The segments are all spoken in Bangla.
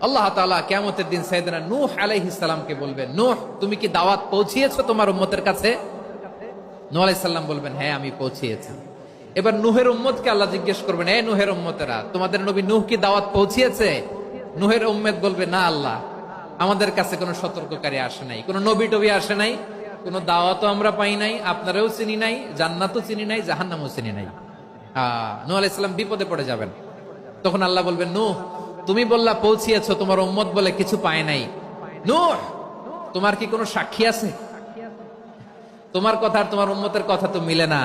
আল্লাহ তাআলা কিয়ামতের দিন সাইয়েদনা নূহ আলাইহিস সালামকে বলবেন, নূহ তুমি কি দাওয়াত পৌঁছিয়েছো তোমার উম্মতের কাছে? নূহ আলাইহিস সালাম বলবেন, হ্যাঁ আমি পৌঁছিয়েছি। এবার নূহের উম্মতকে আল্লাহ জিজ্ঞেস করবেন, এ নূহের উম্মতেরা, তোমাদের নবী নূহ কি দাওয়াত পৌঁছিয়েছে? নূহের উম্মত বলবে, না আল্লাহ, আমাদের কাছে কোনো সতর্ককারী আসে নাই, কোনো নবী টবি আসে নাই, কোনো দাওয়াতও আমরা পাই নাই, আপনারাও চিনি নাই, জান্নাতও চিনি নাই, জাহান্নামও চিনি নাই। নূহ আলাইহিস সালাম বিপদে পড়ে যাবেন। তখন আল্লাহ বলবেন, নূহ তুমি বললা পৌঁছিয়েছো, তোমার উম্মত বলে কিছু পায় নাই। নূহ তোমার কি কোনো সাক্ষী আছে? তোমার কথা আর তোমার উম্মতের কথা তো মিলে না।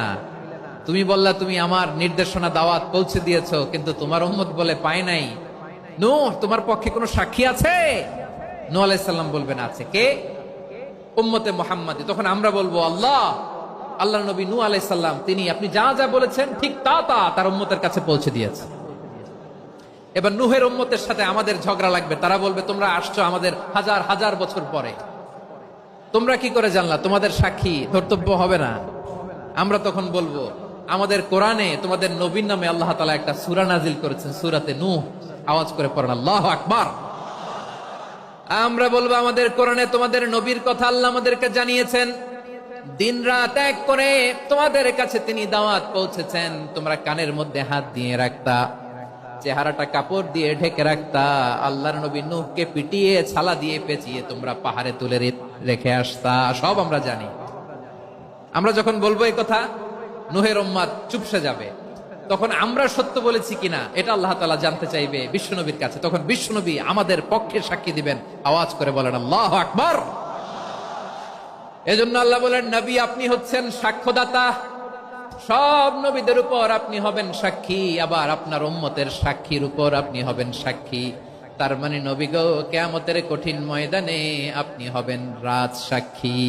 তুমি বললা তুমি আমার নির্দেশনা দাওয়াত পৌঁছে দিয়েছো, কিন্তু তোমার উম্মত বলে পায় নাই। নূহ তোমার পক্ষে কোনো সাক্ষী আছে? নূহ আলাইহিস সালাম বলবেন, আছে। কে? উম্মতে মুহাম্মাদী। তখন আমরা বলবো, আল্লাহ, আল্লাহর নবী নূহ আলাইহিস সালাম তিনি আপনি যা যা বলেছেন ঠিক তা তা তার উম্মতের কাছে পৌঁছে দিয়েছে। এবার নূহের উম্মতের সাথে আমাদের ঝগড়া লাগবে। তারা বলবে, তোমরা আসছো আমাদের হাজার হাজার বছর পরে, তোমরা কি করে জানলা? তোমাদের সাক্ষী ধর্তব্য হবে না? আমরা তখন বলবো, আমাদের কোরআনে তোমাদের নবীর নামে আল্লাহ তাআলা একটা সূরা নাজিল করেছেন, সূরাতে নূহ। আওয়াজ করে পড়েন আল্লাহু আকবার। আমরা বলবো, আমাদের কোরআনে তোমাদের নবীর কথা আল্লাহ আমাদেরকে জানিয়েছেন, দিন রাত এক করে তোমাদের কাছে তিনি দাওয়াত পৌঁছেছেন। তোমরা কানের মধ্যে হাত দিয়ে রাখতা, চেহারাটা কাপড় দিয়ে ঢেকে রাখতা, আল্লাহর নবী নূহকে পিটিয়ে ছালা দিয়ে পেঁচিয়ে তোমরা পাহাড়ে তুলে রেখে আসতা, সব আমরা জানি। আমরা যখন বলবো এই কথা, নূহের উম্মত চুপসে যাবে। তখন আমরা সত্য বলেছি কিনা এটা আল্লাহ তাআলা জানতে চাইবে বিশ্বনবীর কাছে। তখন বিশ্বনবী আমাদের পক্ষে সাক্ষী দিবেন। আওয়াজ করে বলেন আল্লাহু আকবার। এজন্য আল্লাহ বলেন, নবী আপনি হচ্ছেন সাক্ষ্যদাতা, সব নবীদের উপর আপনি হবেন সাক্ষী, আবার আপনার উম্মতের সাক্ষীর উপর আপনি হবেন সাক্ষী। তার মানে নবী গো, কিয়ামতের কঠিন ময়দানে আপনি হবেন রাজ সাক্ষী।